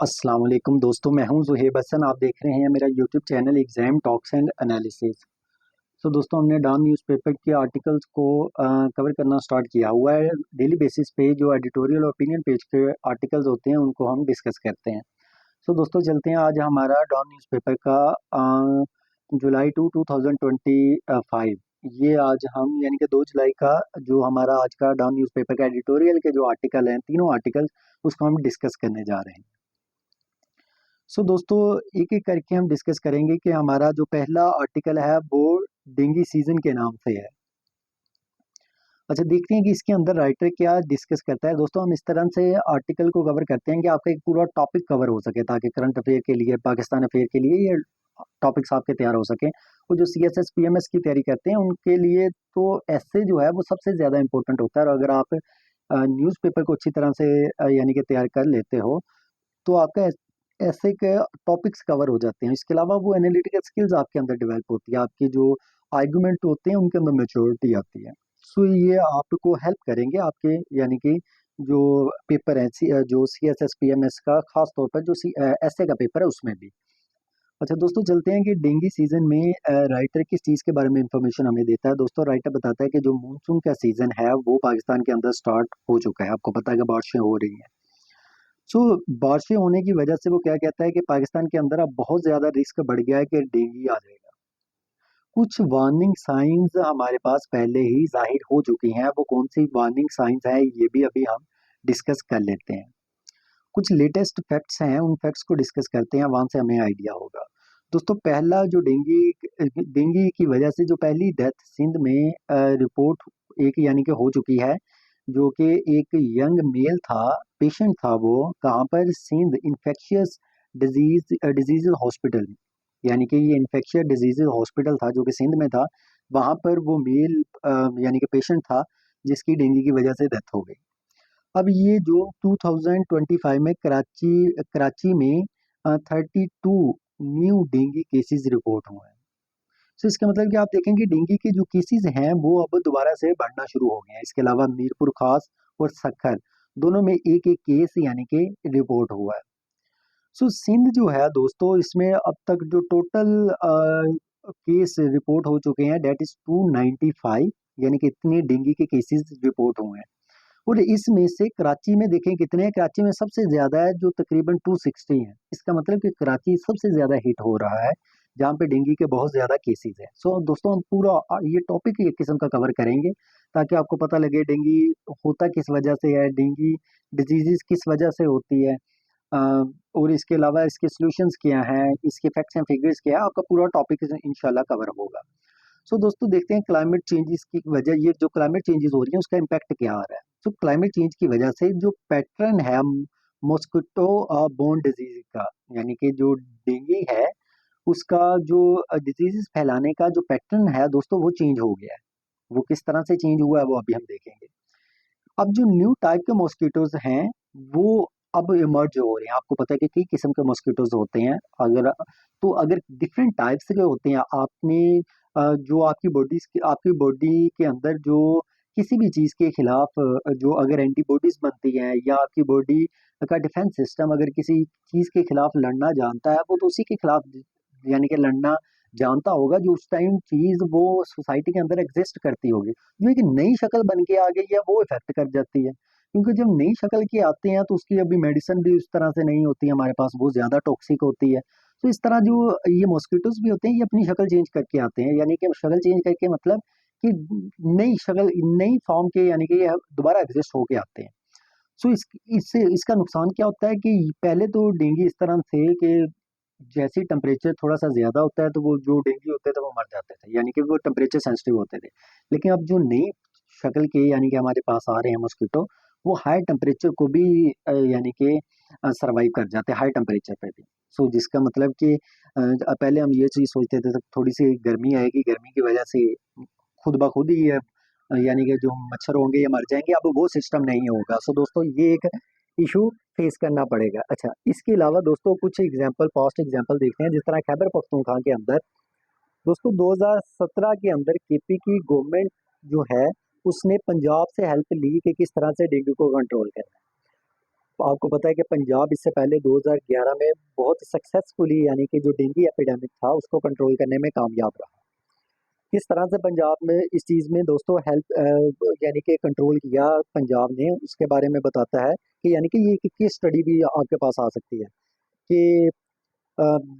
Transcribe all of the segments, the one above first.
अस्सलाम वालेकुम दोस्तों, मैं हूं ज़ुहैब हसन। आप देख रहे हैं मेरा YouTube channel exam talks and analysis. So दोस्तों, हमने डॉन न्यूज़पेपर के आर्टिकल्स को कवर करना स्टार्ट किया हुआ है। डेली बेसिस पे जो एडिटोरियल ओपिनियन पेज के आर्टिकल्स होते हैं उनको हम डिस्कस करते हैं। सो दोस्तों, चलते हैं। आज हमारा डॉन न्यूज़पेपर का जुलाई 2025, ये आज हम यानी कि 2 जुलाई का जो हमारा आज का डॉन न्यूज़पेपर का एडिटोरियल के जो आर्टिकल हैं, तीनों आर्टिकल, उसको हम डिस्कस करने जा रहे हैं। सो दोस्तों, एक एक करके हम डिस्कस करेंगे कि हमारा जो पहला आर्टिकल है वो डेंगी सीजन के नाम से है। अच्छा, देखते हैं कि इसके अंदर राइटर क्या डिस्कस करता है। दोस्तों, हम इस तरह से आर्टिकल को कवर करते हैं कि आपका एक पूरा टॉपिक कवर हो सके, ताकि करंट अफेयर के लिए, पाकिस्तान अफेयर के लिए ये टॉपिक्स आपके तैयार हो सके। वो जो CSS PMS की तैयारी करते हैं उनके लिए तो ऐसे जो है वो सबसे ज़्यादा इंपॉर्टेंट होता है। और अगर आप न्यूज़पेपर को अच्छी तरह से यानी कि तैयार कर लेते हो तो आपका ऐसे के टॉपिक्स कवर हो जाते हैं। इसके अलावा वो एनालिटिकल स्किल्स आपके अंदर डेवलप होती है, आपकी जो आर्गुमेंट होते हैं उनके अंदर मैच्योरिटी आती है। सो ये आपको हेल्प करेंगे आपके यानी कि जो पेपर है जो CSS PMS का, खास तौर पर जो ऐसे का पेपर है उसमें भी। अच्छा दोस्तों, चलते हैं कि डेंगी सीजन में राइटर किस चीज़ के बारे में इंफॉर्मेशन हमें देता है। दोस्तों, राइटर बताता है कि जो मानसून का सीजन है वो पाकिस्तान के अंदर स्टार्ट हो चुका है। आपको पता है कि बारिशें हो रही हैं। सो बारिशें होने की वजह से वो क्या कहता है कि पाकिस्तान के अंदर अब बहुत ज़्यादा रिस्क बढ़ गया है कि डेंगू आ जाएगा। कुछ वार्निंग साइंस हमारे पास पहले ही ज़ाहिर हो चुकी हैं। वो कौन सी वार्निंग साइंस हैं ये भी अभी हम डिस्कस कर लेते हैं। कुछ लेटेस्ट फैक्ट्स हैं, उन फैक्ट्स को डिस्कस करते हैं, वहाँ से हमें आइडिया होगा। दोस्तों, पहला जो डेंगी की वजह से जो पहली डेथ सिंध में रिपोर्ट एक यानी कि हो चुकी है, जो कि एक यंग मेल था, पेशेंट था। वो कहाँ पर? सिंध इन्फेक्शियस डिजीज हॉस्पिटल, यानी कि ये इन्फेक्शियस डिजीज हॉस्पिटल था जो कि सिंध में था। वहाँ पर वो मेल यानी कि पेशेंट था जिसकी डेंगू की वजह से डेथ हो गई। अब ये जो 2025 में कराची कराची में 32 न्यू डेंगू केसेस रिपोर्ट हुए हैं। सो इसका मतलब कि आप देखेंगे डेंगू के जो केसेस हैं वो अब दोबारा से बढ़ना शुरू हो गए हैं। इसके अलावा मीरपुर खास और सक्खर दोनों में एक एक केस यानी कि रिपोर्ट हुआ है। सो सिंध जो है दोस्तों, इसमें अब तक जो टोटल केस रिपोर्ट हो चुके हैं डेट इज 295, यानी कि इतने डेंगू के केसेस रिपोर्ट हुए हैं। और इसमें से कराची में देखें कितने हैं। कराची में सबसे ज्यादा है जो तकरीबन 260 है। इसका मतलब कि कराची सबसे ज्यादा हिट हो रहा है जहाँ पे डेंगू के बहुत ज्यादा केसेस हैं। सो दोस्तों, हम पूरा ये टॉपिक एक किस्म का कवर करेंगे ताकि आपको पता लगे डेंगू होता किस वजह से है, डेंगू डिजीजेस किस वजह से होती है, अ, और इसके अलावा इसके सॉल्यूशंस क्या हैं, इसके फैक्ट्स एंड फिगर्स क्या है। आपका पूरा टॉपिक इंशाल्लाह कवर होगा। सो दोस्तों, देखते हैं क्लाइमेट चेंजेस की वजह, ये जो क्लाइमेट चेंजेस हो रही है उसका इम्पैक्ट क्या आ रहा है। सो क्लाइमेट चेंज की वजह से जो पैटर्न है मॉस्किटो बोर्न डिजीज का, यानी कि जो डेंगू है उसका जो डिजीजेस फैलाने का जो पैटर्न है दोस्तों वो चेंज हो गया है। वो किस तरह से चेंज हुआ है वो अभी हम देखेंगे। अब जो न्यू टाइप के मॉस्किटोज हैं वो अब इमर्ज हो रहे हैं। आपको पता है कि कई किस्म के मॉस्किटोज होते हैं। अगर डिफरेंट टाइप्स के होते हैं, आपने जो आपकी बॉडी के अंदर जो किसी भी चीज के खिलाफ जो अगर एंटीबॉडीज बनती हैं, या आपकी बॉडी का डिफेंस सिस्टम अगर किसी चीज के खिलाफ लड़ना जानता है, वो तो उसी के खिलाफ यानी कि लड़ना जानता होगा जो उस टाइम चीज वो सोसाइटी के अंदर एग्जिस्ट करती होगी। जो एक नई शक्ल बन के आ गई है वो इफेक्ट कर जाती है, क्योंकि जब नई शक्ल के आते हैं तो उसकी अभी मेडिसिन भी उस तरह से नहीं होती है हमारे पास, वो ज्यादा टॉक्सिक होती है। तो इस तरह जो ये मॉस्किटोज भी होते हैं ये अपनी शक्ल चेंज करके आते हैं, यानी कि शक्ल चेंज करके मतलब कि नई शक्ल, नई फॉर्म के, यानी कि ये दोबारा एग्जिस्ट होके आते हैं। सो इससे इसका नुकसान क्या होता है कि पहले तो डेंगू इस तरह थे कि जैसे ही टेम्परेचर थोड़ा सा ज्यादा होता है तो वो जो डेंगू होते थे वो मर जाते थे, यानी कि वो टेम्परेचर सेंसिटिव होते थे। लेकिन अब जो नई शक्ल के यानी कि हमारे पास आ रहे हैं मॉस्किटो, वो हाई टेम्परेचर को भी यानी कि सरवाइव कर जाते हैं हाई टेम्परेचर पे भी। सो जिसका मतलब कि पहले हम ये चीज सोचते थे तो थोड़ी सी गर्मी आएगी, गर्मी की वजह से खुद ब खुद ही यानी कि जो मच्छर होंगे ये मर जाएंगे। अब वो सिस्टम नहीं होगा। सो दोस्तों, ये एक इशू फेस करना पड़ेगा। अच्छा, इसके अलावा दोस्तों कुछ एग्जांपल, पास्ट एग्जांपल देखते हैं। जिस तरह खैबर पख्तूनख्वा के अंदर दोस्तों 2017 के अंदर केपी की गवर्नमेंट जो है उसने पंजाब से हेल्प ली कि किस तरह से डेंगू को कंट्रोल करना है। आपको पता है कि पंजाब इससे पहले 2011 में बहुत सक्सेसफुली यानी कि जो डेंगू एपिडेमिक था उसको कंट्रोल करने में कामयाब रहा। किस तरह से पंजाब में इस चीज़ में दोस्तों हेल्प यानी कि कंट्रोल किया पंजाब ने, उसके बारे में बताता है कि यानी कि ये केस स्टडी भी आपके पास आ सकती है कि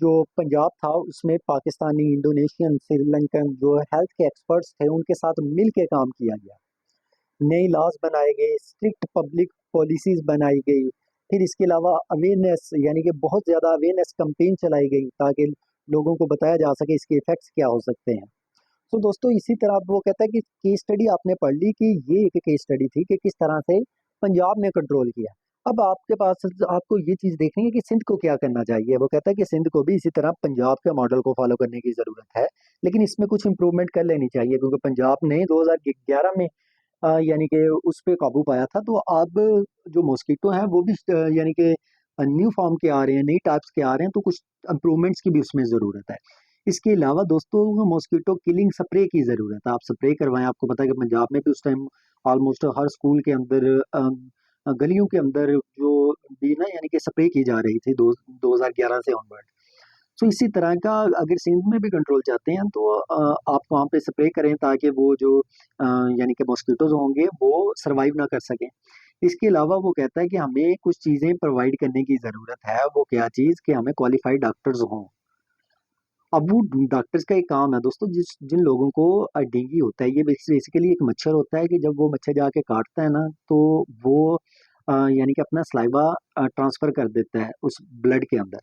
जो पंजाब था उसमें पाकिस्तानी, इंडोनेशियन, श्रीलंकन जो हेल्थ के एक्सपर्ट्स थे उनके साथ मिल के काम किया गया। नई लॉज बनाए गए, स्ट्रिक्ट पब्लिक पॉलिसीज बनाई गई। फिर इसके अलावा अवेयरनेस यानी कि बहुत ज़्यादा अवेयरनेस कैंपेन चलाई गई ताकि लोगों को बताया जा सके इसके इफेक्ट्स क्या हो सकते हैं। तो दोस्तों इसी तरह वो कहता है कि केस स्टडी आपने पढ़ ली कि ये एक केस स्टडी थी कि किस तरह से पंजाब ने कंट्रोल किया। अब आपके पास आपको ये चीज़ देखनी है कि सिंध को क्या करना चाहिए। वो कहता है कि सिंध को भी इसी तरह पंजाब के मॉडल को फॉलो करने की ज़रूरत है, लेकिन इसमें कुछ इंप्रूवमेंट कर लेनी चाहिए क्योंकि पंजाब ने 2011 में यानी कि उस पे काबू पाया था। तो अब जो मॉस्किटो हैं वो भी यानी कि न्यू फॉर्म के आ रहे हैं, नई टाइप्स के आ रहे हैं, तो कुछ इम्प्रूवमेंट्स की भी उसमें ज़रूरत है। इसके अलावा दोस्तों मॉस्किटो किलिंग स्प्रे की ज़रूरत है, आप स्प्रे करवाएं। आपको पता है कि पंजाब में भी उस टाइम ऑलमोस्ट हर स्कूल के अंदर गलियों के अंदर जो भी ना यानी कि स्प्रे की जा रही थी 2011 से ऑनवर्ड। तो इसी तरह का अगर सिंध में भी कंट्रोल चाहते हैं तो आप वहाँ पे स्प्रे करें ताकि वो जो यानी कि मॉस्किटोज होंगे वो सरवाइव ना कर सकें। इसके अलावा वो कहता है कि हमें कुछ चीज़ें प्रोवाइड करने की ज़रूरत है। वो क्या चीज़ कि हमें क्वालिफाइड डॉक्टर्स हों। अब वो डॉक्टर्स का एक काम है दोस्तों, जिन लोगों को डेंगू होता है, ये बेसिकली एक मच्छर होता है कि जब वो मच्छर जाके काटता है ना तो वो यानी कि अपना सलाइवा ट्रांसफर कर देता है उस ब्लड के अंदर,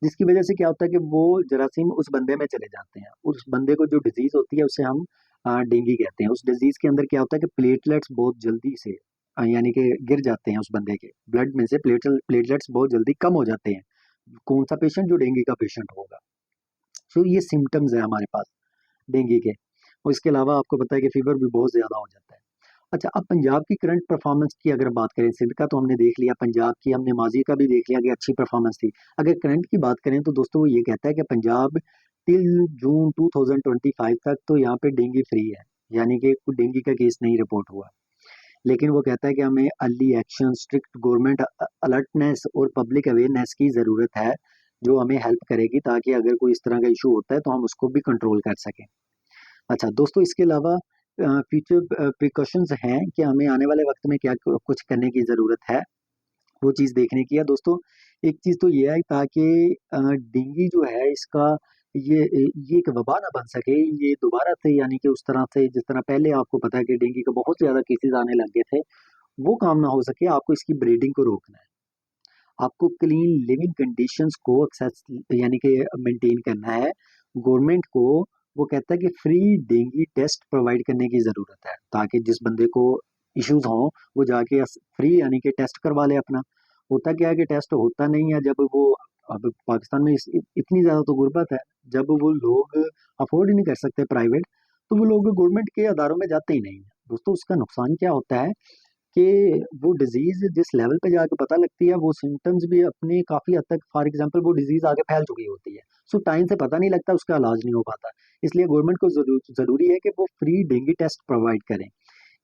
जिसकी वजह से क्या होता है कि वो जरासीम उस बंदे में चले जाते हैं। उस बंदे को जो डिजीज होती है उसे हम डेंगू कहते हैं। उस डिजीज के अंदर क्या होता है कि प्लेटलेट्स बहुत जल्दी से यानी कि गिर जाते हैं, उस बंदे के ब्लड में से प्लेटलेट्स बहुत जल्दी कम हो जाते हैं। कौन सा पेशेंट? जो डेंगू का पेशेंट होगा। तो ये सिम्टम्स है हमारे पास डेंगू के। और इसके अलावा आपको पता है कि फीवर भी बहुत ज़्यादा हो जाता है। अच्छा, अब पंजाब की करंट परफॉर्मेंस की अगर बात करें, सिंध का तो हमने देख लिया, पंजाब की हमने माजी का भी देख लिया कि अच्छी परफॉर्मेंस थी। अगर करंट की बात करें तो दोस्तों वो ये कहता है कि पंजाब टिल जून 2025 तक तो यहाँ पे डेंगू फ्री है, यानी कि कोई डेंगू का केस नहीं रिपोर्ट हुआ। लेकिन वो कहता है कि हमें early action, strict government alertness और पब्लिक अवेयरनेस की ज़रूरत है, जो हमें हेल्प करेगी ताकि अगर कोई इस तरह का इशू होता है तो हम उसको भी कंट्रोल कर सकें। अच्छा दोस्तों, इसके अलावा फ्यूचर प्रिकॉशंस हैं कि हमें आने वाले वक्त में क्या कुछ करने की ज़रूरत है, वो चीज़ देखने की है दोस्तों। एक चीज़ तो ये है ताकि डेंगू जो है इसका ये एक वबा ना बन सके, ये दोबारा से यानी कि उस तरह से जिस तरह पहले आपको पता है कि डेंगू के बहुत ज़्यादा केसेस आने लग गए थे, वो काम ना हो सके। आपको इसकी ब्रीडिंग को रोकना है, आपको क्लीन लिविंग कंडीशंस को एक्सेस यानी कि मेंटेन करना है। गवर्नमेंट को वो कहता है कि फ्री डेंगू टेस्ट प्रोवाइड करने की ज़रूरत है ताकि जिस बंदे को इश्यूज हों वो जाके फ्री यानी कि टेस्ट करवा ले अपना। होता क्या है कि टेस्ट होता नहीं है जब वो, अब पाकिस्तान में इतनी ज़्यादा तो गुर्बत है, जब वो लोग अफोर्ड ही नहीं कर सकते प्राइवेट, तो वो लोग गवर्नमेंट के अदारों में जाते ही नहीं है। दोस्तों उसका नुकसान क्या होता है कि वो डिजीज जिस लेवल पे जाके पता लगती है वो सिम्टम्स भी अपने काफी हद तक, फॉर एग्जांपल वो डिजीज आगे फैल चुकी होती है, सो टाइम से पता नहीं लगता, उसका इलाज नहीं हो पाता। इसलिए गवर्नमेंट को जरूरी है कि वो फ्री डेंगू टेस्ट प्रोवाइड करें।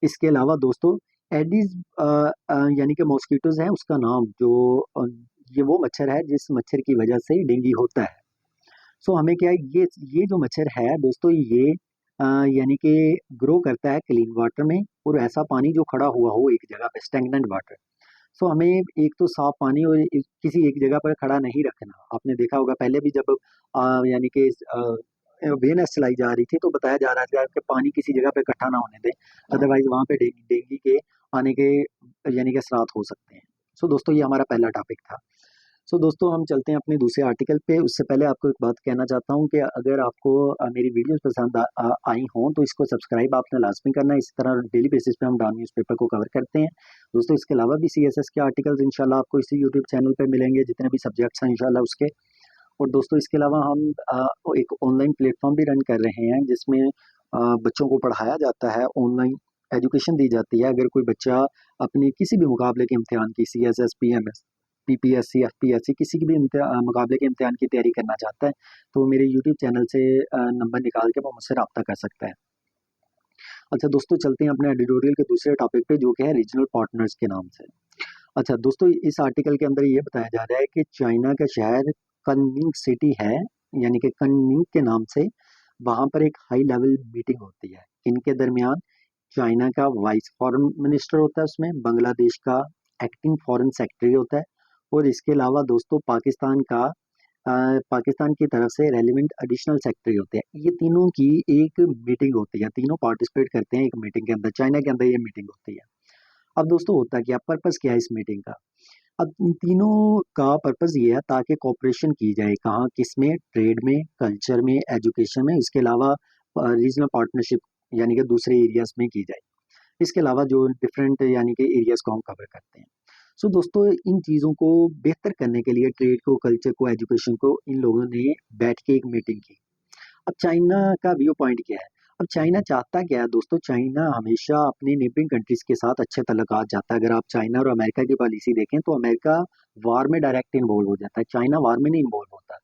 इसके अलावा दोस्तों एडिस यानी कि मॉस्किटोज है उसका नाम, जो ये वो मच्छर है जिस मच्छर की वजह से डेंगू होता है। सो हमें क्या है, ये जो मच्छर है दोस्तों ये यानी कि ग्रो करता है क्लीन वाटर में, और ऐसा पानी जो खड़ा हुआ हो एक जगह पे, स्टेगनेंट वाटर। सो हमें एक तो साफ पानी और किसी एक जगह पर खड़ा नहीं रखना। आपने देखा होगा पहले भी जब यानी कि अवेयरनेस चलाई जा रही थी तो बताया जा रहा था कि पानी किसी जगह पे इकट्ठा ना होने दें, अदरवाइज वहां पे डेंगू के आने के यानी कि असरात हो सकते हैं। सो दोस्तों ये हमारा पहला टॉपिक था। सो दोस्तों हम चलते हैं अपने दूसरे आर्टिकल पे। उससे पहले आपको एक बात कहना चाहता हूँ कि अगर आपको मेरी वीडियोस पसंद आई हों तो इसको सब्सक्राइब आपने लाजमी करना है। इसी तरह डेली बेसिस पे हम डाउन न्यूज़पेपर को कवर करते हैं दोस्तों। इसके अलावा भी सीएसएस के आर्टिकल्स इंशाल्लाह आपको इसी यूट्यूब चैनल पे मिलेंगे, जितने भी सब्जेक्ट्स हैं इंशाल्लाह उसके। और दोस्तों इसके अलावा हम एक ऑनलाइन प्लेटफॉर्म भी रन कर रहे हैं जिसमें बच्चों को पढ़ाया जाता है, ऑनलाइन एजुकेशन दी जाती है। अगर कोई बच्चा अपनी किसी भी मुकाबले के इम्तिहान की, सीएसएस, पीएमएस, पीपीएससी, एफपीएससी, किसी भी मुकाबले के इम्तिहान की तैयारी करना चाहता है तो वो मेरे यूट्यूब चैनल से नंबर निकाल के वो मुझसे रब्ता कर सकता है। अच्छा दोस्तों चलते हैं अपने एडिटोरियल के दूसरे टॉपिक पे जो कि है रीजनल पार्टनर्स के नाम से। अच्छा दोस्तों, इस आर्टिकल के अंदर ये बताया जा रहा है कि चाइना का शहर कनमिंग सिटी है, यानी कि कनमिंग के नाम से वहां पर एक हाई लेवल मीटिंग होती है। इनके दरमियान चाइना का वाइस फॉरेन मिनिस्टर होता है, उसमें बांग्लादेश का एक्टिंग फॉरेन सेक्रेटरी होता है, और इसके अलावा दोस्तों पाकिस्तान की तरफ से रेलिवेंट एडिशनल सेक्रेटरी होते हैं। ये तीनों की एक मीटिंग होती है, तीनों पार्टिसिपेट करते हैं एक मीटिंग के अंदर, चाइना के अंदर ये मीटिंग होती है। अब दोस्तों होता क्या, पर्पस क्या है इस मीटिंग का? अब इन तीनों का पर्पस ये है ताकि कोऑपरेशन की जाए, कहाँ किसमें, ट्रेड में, कल्चर में, एजुकेशन में, इसके अलावा रीजनल पार्टनरशिप यानी कि दूसरे एरियाज में की जाए। इसके अलावा जो डिफरेंट यानी कि एरियाज को हम कवर करते हैं। सो दोस्तों, इन चीज़ों को बेहतर करने के लिए ट्रेड को, कल्चर को, एजुकेशन को, इन लोगों ने बैठ के एक मीटिंग की। अब चाइना का व्यू पॉइंट क्या है? अब चाइना चाहता क्या है दोस्तों? चाइना हमेशा अपने नेबरिंग कंट्रीज के साथ अच्छे तल्लुकात चाहता है। अगर आप चाइना और अमेरिका की पॉलिसी देखें तो अमेरिका वार में डायरेक्ट इन्वॉल्व हो जाता है, चाइना वार में नहीं इन्वॉल्व होता।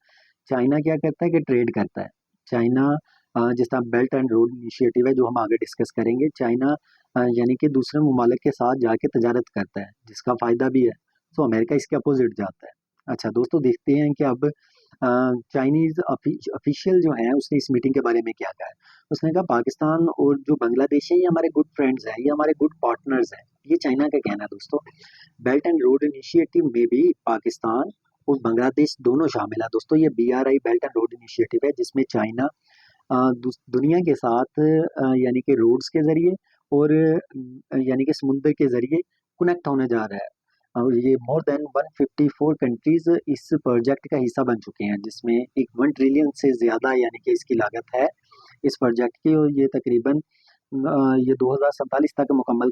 चाइना क्या करता है कि ट्रेड करता है। चाइना जिस तरह बेल्ट एंड रोड इनिशिएटिव है जो हम आगे डिस्कस करेंगे, चाइना यानी कि दूसरे ममालिक के साथ जाके तजारत करता है, जिसका फायदा भी है। तो अमेरिका इसके अपोजिट जाता है। अच्छा दोस्तों, देखते हैं कि अब चाइनीज ऑफिशियल जो है उसने इस मीटिंग के बारे में क्या कहा है। उसने कहा पाकिस्तान और जो बांग्लादेश है ये हमारे गुड फ्रेंड्स हैं, ये हमारे गुड पार्टनर्स हैं। ये चाइना का कहना है दोस्तों। बेल्ट एंड रोड इनिशिएटिव में भी पाकिस्तान और बांग्लादेश दोनों शामिल है दोस्तों। ये BRI belt and road initiative है जिसमें चाइना दुनिया के साथ यानी कि रोड्स के जरिए और यानी कि समुद्र के जरिए कनेक्ट होने जा रहा है। और ये मोर देन 154 कंट्रीज इस प्रोजेक्ट का हिस्सा बन चुके हैं, जिसमें एक 1 ट्रिलियन से ज़्यादा यानी कि इसकी लागत है इस प्रोजेक्ट की, और ये तकरीबन ये 2047 तक मुकम्मल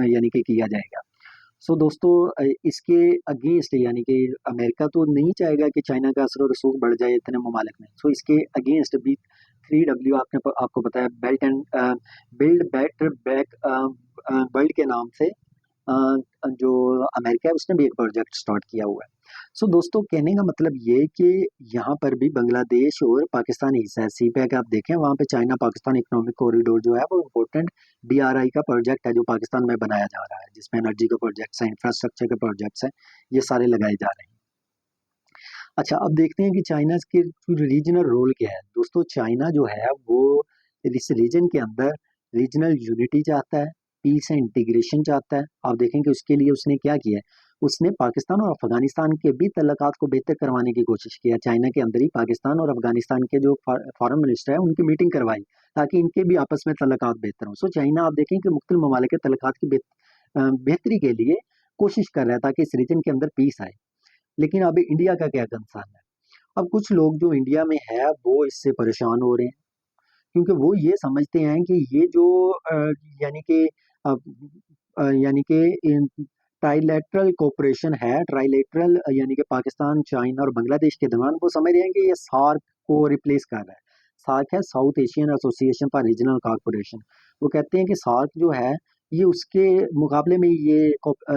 यानी कि किया जाएगा। सो दोस्तों, इसके अगेंस्ट यानी कि अमेरिका तो नहीं चाहेगा कि चाइना का असर और रसूख बढ़ जाए इतने ममालिक में। सो इसके अगेंस्ट भी 3W आपको पता है, belt and build better back world के नाम से जो अमेरिका है उसने भी एक प्रोजेक्ट स्टार्ट किया हुआ है। सो दोस्तों, कहने का मतलब ये कि यहाँ पर भी बांग्लादेश और पाकिस्तान हिस्सा है। CPEC आप देखें वहाँ पे चाइना पाकिस्तान इकोनॉमिक कॉरिडोर जो है वो इम्पोर्टेंट BRI का प्रोजेक्ट है जो पाकिस्तान में बनाया जा रहा है, जिसमें एनर्जी के प्रोजेक्ट्स हैं, इंफ्रास्ट्रक्चर के प्रोजेक्ट्स हैं, ये सारे लगाए जा रहे हैं। अच्छा, अब देखते हैं कि चाइना के रीजनल रोल क्या है। दोस्तों, चाइना जो है वो इस रीजन के अंदर रीजनल यूनिटी चाहता है, पीस एंड इंटीग्रेशन चाहता है। आप देखें कि उसके लिए उसने क्या किया है। उसने पाकिस्तान और अफगानिस्तान के भी तल्लुकात को बेहतर करवाने की कोशिश की है। चाइना के अंदर ही पाकिस्तान और अफगानिस्तान के जो फॉरेन मिनिस्टर है उनकी मीटिंग करवाई ताकि इनके भी आपस में तल्लुकात बेहतर हों। सो चाइना आप देखें कि मुख्तलिफ ममालिक के तल्लुकात की बेहतरी के लिए कोशिश कर रहा है ताकि इस रीजन के अंदर पीस आए। लेकिन अभी इंडिया का क्या कंसर्न है? अब कुछ लोग जो इंडिया में है वो इससे परेशान हो रहे हैं, क्योंकि वो ये समझते हैं कि ये जो यानी कि अ, यानी कि ट्राइलेटरल कोऑपरेशन है, ट्राइलेटरल यानी कि पाकिस्तान, चाइना और बांग्लादेश के दरमियान, वो समझ रहे हैं कि ये सार्क को रिप्लेस कर रहा है। सार्क है south Asian association for regional corporation. वो कहते हैं कि सार्क जो है ये उसके मुकाबले में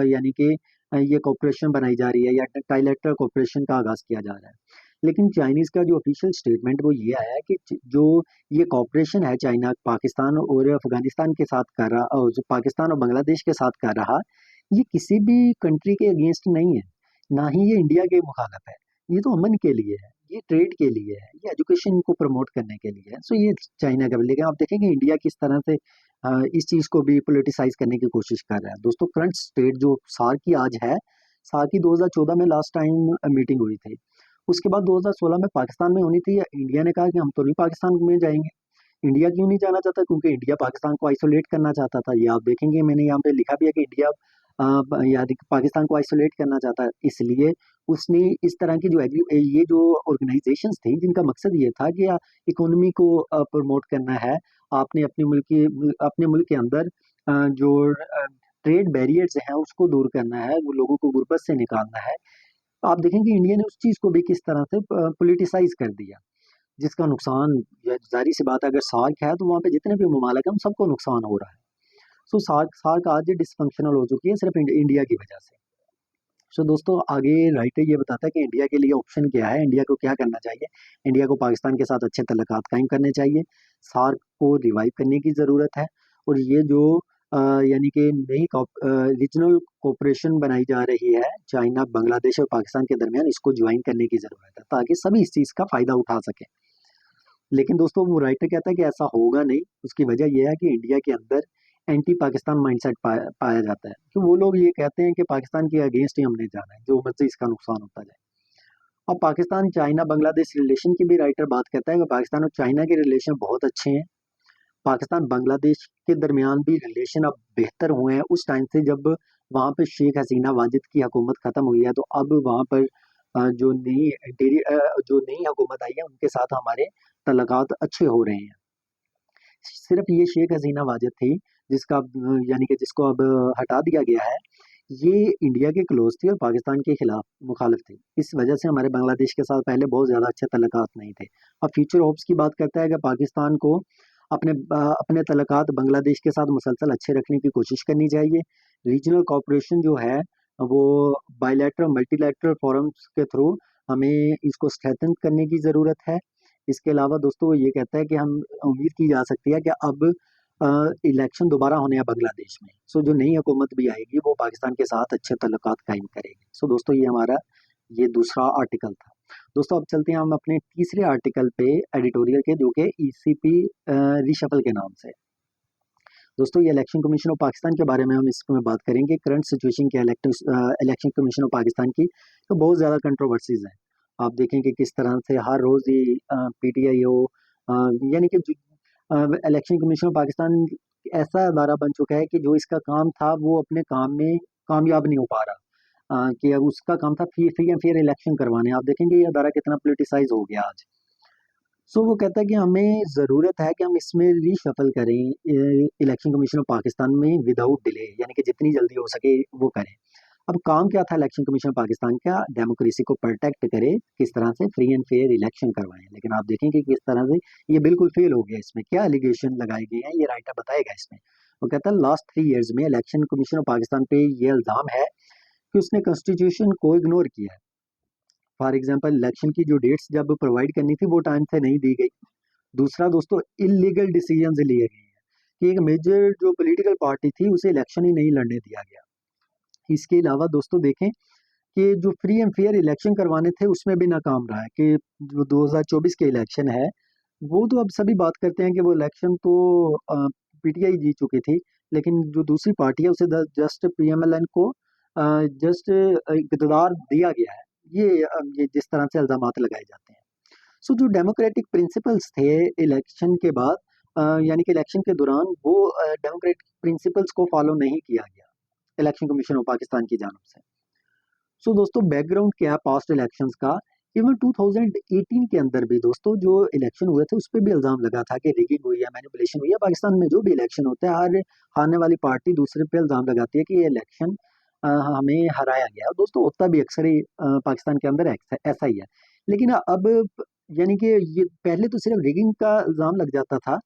यानी कि ये कॉपरेशन बनाई जा रही है या ट्राइलेटरल कॉपरेशन का आगाज किया जा रहा है। लेकिन चाइनीज का जो ऑफिशियल स्टेटमेंट वो ये आया है कि जो ये कॉपरेशन है चाइना पाकिस्तान और अफगानिस्तान के साथ कर रहा, और जो पाकिस्तान और बांग्लादेश के साथ कर रहा, ये किसी भी कंट्री के अगेंस्ट नहीं है, ना ही ये इंडिया के मुखालफ है। ये तो अमन के लिए है, ये ट्रेड के लिए है, ये एजुकेशन को प्रमोट करने के लिए है। सो ये चाइना का, लेकिन आप देखेंगे इंडिया किस तरह से इस चीज को भी पोलिटिसाइज करने की कोशिश कर रहा है। दोस्तों, करंट स्टेट जो सार्क की आज है, सार्क की 2014 में लास्ट टाइम मीटिंग हुई थी। उसके बाद 2016 में पाकिस्तान में होनी थी। इंडिया ने कहा कि हम तो नहीं पाकिस्तान में जाएंगे। इंडिया क्यों नहीं जाना चाहता? क्योंकि इंडिया पाकिस्तान को आइसोलेट करना चाहता था। ये आप देखेंगे, मैंने यहाँ पे लिखा भी है कि इंडिया यानी कि पाकिस्तान को आइसोलेट करना चाहता है। इसलिए उसने इस तरह की ये जो ऑर्गेनाइजेशंस थी जिनका मकसद ये था कि इकोनॉमी को प्रमोट करना है, आपने अपने मुल्क के अंदर जो ट्रेड बैरियर्स हैं उसको दूर करना है, वो लोगों को गुर्बत से निकालना है। आप देखेंगे इंडिया ने उस चीज को भी किस तरह से पोलिटिसाइज कर दिया, जिसका नुकसान, जारी सी बात है, अगर सार्क है तो वहाँ पे जितने भी ममालिक हैं उन सबको नुकसान हो रहा है। सो सार्क सार्क आज डिसफंक्शनल हो चुकी है सिर्फ इंडिया की वजह से। सो दोस्तों, आगे राइटर ये बताता है कि इंडिया के लिए ऑप्शन क्या है, इंडिया को क्या करना चाहिए। इंडिया को पाकिस्तान के साथ अच्छे तल्लुकात कायम करने चाहिए, सार्क को रिवाइव करने की ज़रूरत है, और ये जो यानी कि नई रीजनल कोऑपरेशन बनाई जा रही है चाइना, बांग्लादेश और पाकिस्तान के दरमियान। इसको ज्वाइन करने की ज़रूरत है ताकि सभी इस चीज़ का फ़ायदा उठा सकें। लेकिन दोस्तों वो राइटर कहता है कि ऐसा होगा नहीं। उसकी वजह यह है कि इंडिया के अंदर एंटी पाकिस्तान माइंडसेट पाया जाता है कि वो लोग ये कहते हैं कि पाकिस्तान के अगेंस्ट ही हमने जाना है, जो मर्जी इसका नुकसान होता जाए। अब पाकिस्तान चाइना बांग्लादेश रिलेशन की भी राइटर बात करता है कि पाकिस्तान और चाइना के रिलेशन बहुत अच्छे हैं। पाकिस्तान बांग्लादेश के दरमियान भी रिलेशन अब बेहतर हुए हैं उस टाइम से जब वहाँ पे शेख हसीना वाजिद की हुकूमत ख़त्म हुई है। तो अब वहाँ पर जो नई हुकूमत आई है उनके साथ हमारे तल्लुकात अच्छे हो रहे हैं। सिर्फ ये शेख हसीना वाजिद थी जिसका यानी कि जिसको अब हटा दिया गया है। ये इंडिया के क्लोज थी और पाकिस्तान के खिलाफ मुखालिफ थी। इस वजह से हमारे बांग्लादेश के साथ पहले बहुत ज़्यादा अच्छे तल्लुकात नहीं थे। अब फ्यूचर होप्स की बात करता है कि पाकिस्तान को अपने तल्लुकात बांग्लादेश के साथ मुसलसल अच्छे रखने की कोशिश करनी चाहिए। रीजनल कोऑपरेशन जो है वो बायलैटरल मल्टीलैटरल फोरम्स के थ्रू हमें इसको स्ट्रेंथन करने की ज़रूरत है। इसके अलावा दोस्तों ये कहता है कि हम उम्मीद की जा सकती है कि अब इलेक्शन दोबारा होने हैं बांग्लादेश में। सो जो नई हुकूमत भी आएगी वो पाकिस्तान के साथ अच्छे तल्लुकात कायम करेगी। सो दोस्तों ये हमारा ये दूसरा आर्टिकल था। दोस्तों अब चलते हैं हम अपने तीसरे आर्टिकल पे एडिटोरियल के, जो कि ईसीपी रिशफल के नाम से। दोस्तों ये इलेक्शन कमीशन ऑफ पाकिस्तान के बारे में हम इसमें बात करेंगे। करंट सिचुएशन के इलेक्शन कमीशन ऑफ पाकिस्तान की तो बहुत ज़्यादा कंट्रोवर्सीज हैं। आप देखें कि किस तरह से हर रोज़ ही पीटीआई हो यानी कि इलेक्शन कमीशन ऑफ पाकिस्तान ऐसा अदारा बन चुका है कि जो इसका काम था वो अपने काम में कामयाब नहीं हो पा रहा। कि अब उसका काम था फ्री एंड फेयर इलेक्शन करवाने। आप देखेंगे ये अदारा कितना पोलिटिसाइज हो गया आज। सो वो कहता है कि हमें ज़रूरत है कि हम इसमें रीशफल करें इलेक्शन कमीशन ऑफ पाकिस्तान में विदाउट डिले, यानी कि जितनी जल्दी हो सके वो करें। अब काम क्या था इलेक्शन कमीशन ऑफ पाकिस्तान का? डेमोक्रेसी को प्रोटेक्ट करे, किस तरह से फ्री एंड फेयर इलेक्शन करवाएं। लेकिन आप देखें कि किस तरह से ये बिल्कुल फेल हो गया। इसमें क्या एलिगेशन लगाए गए हैं ये राइटर बताएगा इसमें। वो कहता है लास्ट 3 ईयर्स में इलेक्शन कमीशन ऑफ पाकिस्तान पे ये इल्ज़ाम है कि उसने कॉन्स्टिट्यूशन को इग्नोर किया है। फॉर एग्जाम्पल इलेक्शन की जो डेट्स जब प्रोवाइड करनी थी वो टाइम से नहीं दी गई। दूसरा दोस्तों इलीगल डिसीजन लिए गए हैं कि एक मेजर जो पॉलिटिकल पार्टी थी उसे इलेक्शन ही नहीं लड़ने दिया गया। इसके अलावा दोस्तों देखें कि जो फ्री एंड फेयर इलेक्शन करवाने थे उसमें भी नाकाम रहा है। कि जो 2024 के इलेक्शन है वो तो अब सभी बात करते हैं कि वो इलेक्शन तो पीटीआई जीत चुकी थी, लेकिन जो दूसरी पार्टी है उसे जस्ट पीएमएलएन को जस्ट इक़्तिदार दिया गया है। ये जिस तरह से इल्ज़ामात लगाए जाते हैं। सो जो डेमोक्रेटिक प्रिंसिपल्स थे इलेक्शन के बाद यानी कि इलेक्शन के दौरान वो डेमोक्रेटिक प्रिंसिपल्स को फॉलो नहीं किया गया इलेक्शन कमीशन ऑफ पाकिस्तान की जानब से। सो दोस्तों बैकग्राउंड क्या है पास्ट इलेक्शंस का? इवन 2018 के अंदर भी दोस्तों जो इलेक्शन हुए थे उस पर भी इल्ज़ाम लगा था कि रिगिंग हुई है, मैनिपुलेशन हुई है। पाकिस्तान में जो भी इलेक्शन होता है हर हारने वाली पार्टी दूसरे पे इल्ज़ाम लगाती है कि ये इलेक्शन हमें हराया गया। और दोस्तों होता भी अक्सर ही पाकिस्तान के अंदर ऐसा ही है। लेकिन अब यानी कि ये पहले तो सिर्फ रिगिंग का इल्ज़ाम लग जाता था।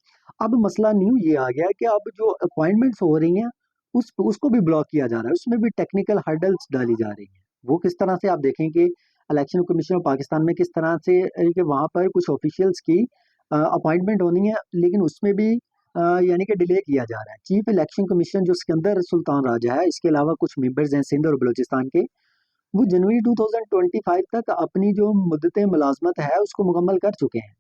अब मसला न्यू ये आ गया है कि अब जो अपॉइंटमेंट्स हो रही हैं उसको भी ब्लॉक किया जा रहा है। उसमें भी टेक्निकल हर्डल्स डाली जा रही हैं। वो किस तरह से? आप देखें कि इलेक्शन कमीशन ऑफ पाकिस्तान में किस तरह से कि वहाँ पर कुछ ऑफिशियल्स की अपॉइंटमेंट होनी है, लेकिन उसमें भी यानी कि डिले किया जा रहा है। चीफ इलेक्शन कमीशन जो सिकंदर सुल्तान राजा है, इसके अलावा कुछ मेंबर्स हैं सिंध और बलूचिस्तान के, वो जनवरी 2025 तक अपनी जो मुद्दत मुलाजमत है उसको मुकम्मल कर चुके हैं।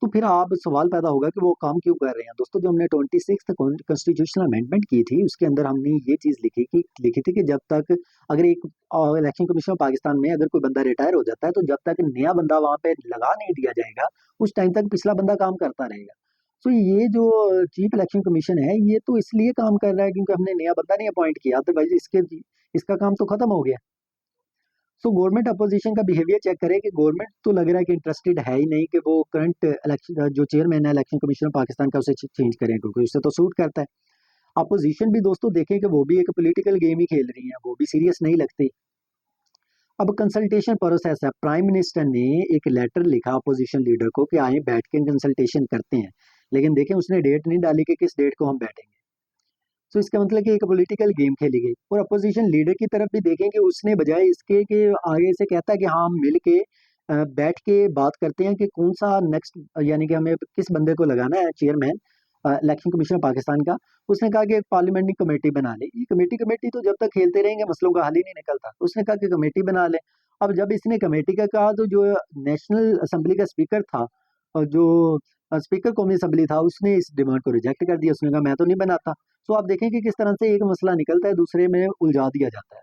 तो फिर आप सवाल पैदा होगा कि वो काम क्यों कर रहे हैं? दोस्तों जो हमने 26th कॉन्स्टिट्यूशनल अमेंडमेंट की थी उसके अंदर हमने ये चीज़ लिखी थी कि जब तक अगर एक इलेक्शन कमीशन ऑफ पाकिस्तान में अगर कोई बंदा रिटायर हो जाता है तो जब तक नया बंदा वहाँ पे लगा नहीं दिया जाएगा उस टाइम तक पिछला बंदा काम करता रहेगा। सो ये जो चीफ इलेक्शन कमीशन है ये तो इसलिए काम कर रहा है क्योंकि हमने नया बंदा नहीं अपॉइंट किया, अदरवाइज इसका काम तो खत्म हो गया। सो गवर्नमेंट अपोजिशन का बिहेवियर चेक करें कि गवर्नमेंट तो लग रहा है कि इंटरेस्टेड है ही नहीं कि वो करंट इलेक्शन जो चेयरमैन है इलेक्शन कमीशन ऑफ पाकिस्तान का उसे चेंज करें, क्योंकि उससे तो सूट करता है। अपोजिशन भी दोस्तों देखें कि वो भी एक पॉलिटिकल गेम ही खेल रही है, वो भी सीरियस नहीं लगती। अब कंसल्टेशन प्रोसेस है। प्राइम मिनिस्टर ने एक लेटर लिखा अपोजिशन लीडर को कि आए बैठ के कंसल्टेशन करते हैं, लेकिन देखें उसने डेट नहीं डाली कि किस डेट को हम बैठेंगे। तो इसका मतलब कि एक पॉलिटिकल गेम खेली गई। और अपोजिशन लीडर की तरफ भी देखें कि उसने बजाय इसके कि आगे से कहता है कि हाँ हम मिल के बैठ के बात करते हैं कि कौन सा नेक्स्ट यानी कि हमें किस बंदे को लगाना है chairman, election commission of Pakistan का, उसने कहा कि एक पार्लियामेंट्री कमेटी बना ले। ये कमेटी कमेटी तो जब तक खेलते रहेंगे मसलों का हल ही नहीं निकलता। उसने कहा कि कमेटी बना ले। अब जब इसने कमेटी का कहा तो जो नेशनल असेंबली का स्पीकर था और जो स्पीकर कौमी असेंबली था, उसने इस डिमांड को रिजेक्ट कर दिया। उसने कहा मैं तो नहीं बनाता। सो आप देखें कि किस तरह से एक मसला निकलता है दूसरे में उलझा दिया जाता है।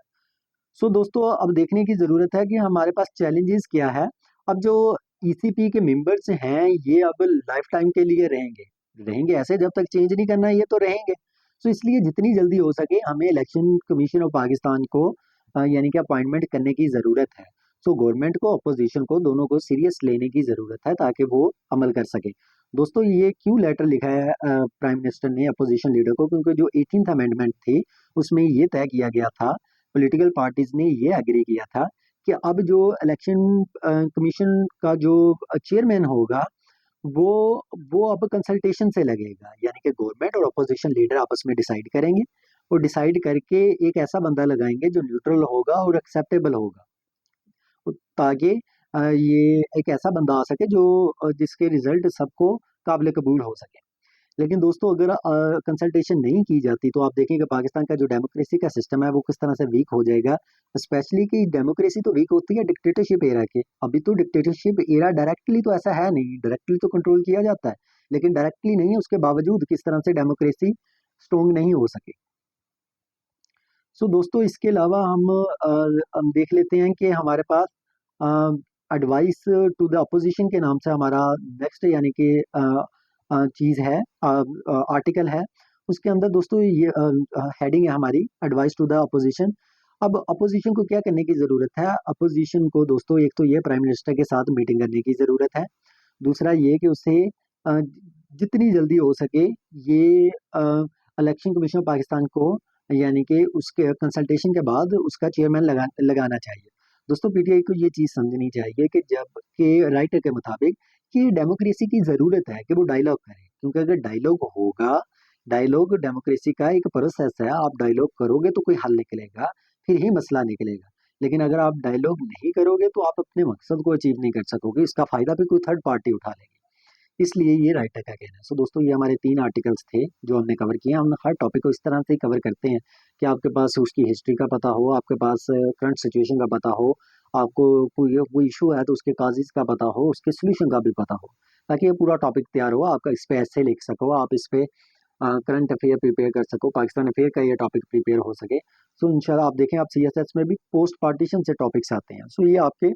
सो दोस्तों अब देखने की ज़रूरत है कि हमारे पास चैलेंजेस क्या है। अब जो ईसीपी के मेंबर्स हैं ये अब लाइफ टाइम के लिए रहेंगे, रहेंगे ऐसे, जब तक चेंज नहीं करना है ये तो रहेंगे। सो इसलिए जितनी जल्दी हो सके हमें इलेक्शन कमीशन ऑफ पाकिस्तान को यानी कि अपॉइंटमेंट करने की ज़रूरत है। सो गवर्नमेंट को अपोजिशन को दोनों को सीरियस लेने की ज़रूरत है ताकि वो अमल कर सके। दोस्तों ये क्यों लेटर लिखा है प्राइम मिनिस्टर ने अपोजिशन लीडर को, क्योंकि जो 18th अमेंडमेंट थी उसमें ये तय किया गया था, पॉलिटिकल पार्टीज ने ये एग्री किया था कि अब जो इलेक्शन कमीशन का जो चेयरमैन होगा वो वो अब कंसल्टेशन से लगेगा, यानी कि गवर्नमेंट और अपोजिशन लीडर आपस में डिसाइड करेंगे और डिसाइड करके एक ऐसा बंदा लगाएंगे जो न्यूट्रल होगा और एक्सेप्टेबल होगा, ताकि ये एक ऐसा बंदा आ सके जो जिसके रिजल्ट सबको काबिल कबूल हो सके। लेकिन दोस्तों अगर कंसल्टेशन नहीं की जाती तो आप देखेंगे पाकिस्तान का जो डेमोक्रेसी का सिस्टम है वो किस तरह से वीक हो जाएगा। स्पेशली कि डेमोक्रेसी तो वीक होती है डिक्टेटरशिप एरा के। अभी तो डिक्टेटरशिप एरा डायरेक्टली तो ऐसा है नहीं, डायरेक्टली तो कंट्रोल किया जाता है, लेकिन डायरेक्टली नहीं, उसके बावजूद किस तरह से डेमोक्रेसी स्ट्रोंग नहीं हो सके। सो दोस्तों इसके अलावा हम देख लेते हैं कि हमारे पास एडवाइस टू द अपोजिशन के नाम से हमारा नेक्स्ट यानी कि चीज़ है, आर्टिकल है। उसके अंदर दोस्तों ये हेडिंग है हमारी एडवाइस टू द अपोजिशन। अब अपोजिशन को क्या करने की ज़रूरत है? अपोजिशन को दोस्तों एक तो ये प्राइम मिनिस्टर के साथ मीटिंग करने की ज़रूरत है। दूसरा ये कि उसे जितनी जल्दी हो सके ये इलेक्शन कमीशन ऑफ पाकिस्तान को यानी कि उसके कंसल्टेशन के बाद उसका चेयरमैन लगाना चाहिए। दोस्तों पीटीआई को ये चीज़ समझनी चाहिए कि जब के राइटर के मुताबिक कि डेमोक्रेसी की ज़रूरत है कि वो डायलॉग करे, क्योंकि अगर डायलॉग होगा, डायलॉग डेमोक्रेसी का एक प्रोसेस है, आप डायलॉग करोगे तो कोई हल निकलेगा, फिर ही मसला निकलेगा। लेकिन अगर आप डायलॉग नहीं करोगे तो आप अपने मकसद को अचीव नहीं कर सकोगे, इसका फ़ायदा भी कोई थर्ड पार्टी उठा लेगी। इसलिए ये राइटर का कहना है। सो दोस्तों ये हमारे 3 आर्टिकल्स थे जो हमने कवर किए। हम हर टॉपिक को इस तरह से कवर करते हैं कि आपके पास उसकी हिस्ट्री का पता हो, आपके पास करंट सिचुएशन का पता हो, आपको कोई इशू है तो उसके काजेज़ का पता हो, उसके सॉल्यूशन का भी पता हो, ताकि ये पूरा टॉपिक तैयार हो, आपका इस पे एस्से लिख सको, आप इस पे करंट अफेयर प्रिपेयर कर सको, पाकिस्तान अफेयर का ये टॉपिक प्रिपेयर हो सके। सो इंशाल्लाह आप देखें, आप सीएसएस में भी पोस्ट पार्टीशन से टॉपिक्स आते हैं। सो ये आपके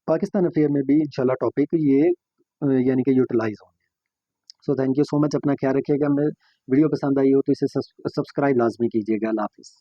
पाकिस्तान अफेयर में भी इंशाल्लाह टॉपिक ये यानी कि यूटिलाइज होंगे। So thank you so much, अपना ख्याल रखिएगा। मैं वीडियो पसंद आई हो तो इसे सब्सक्राइब लाजमी कीजिएगा। अल्लाह हाफिज़।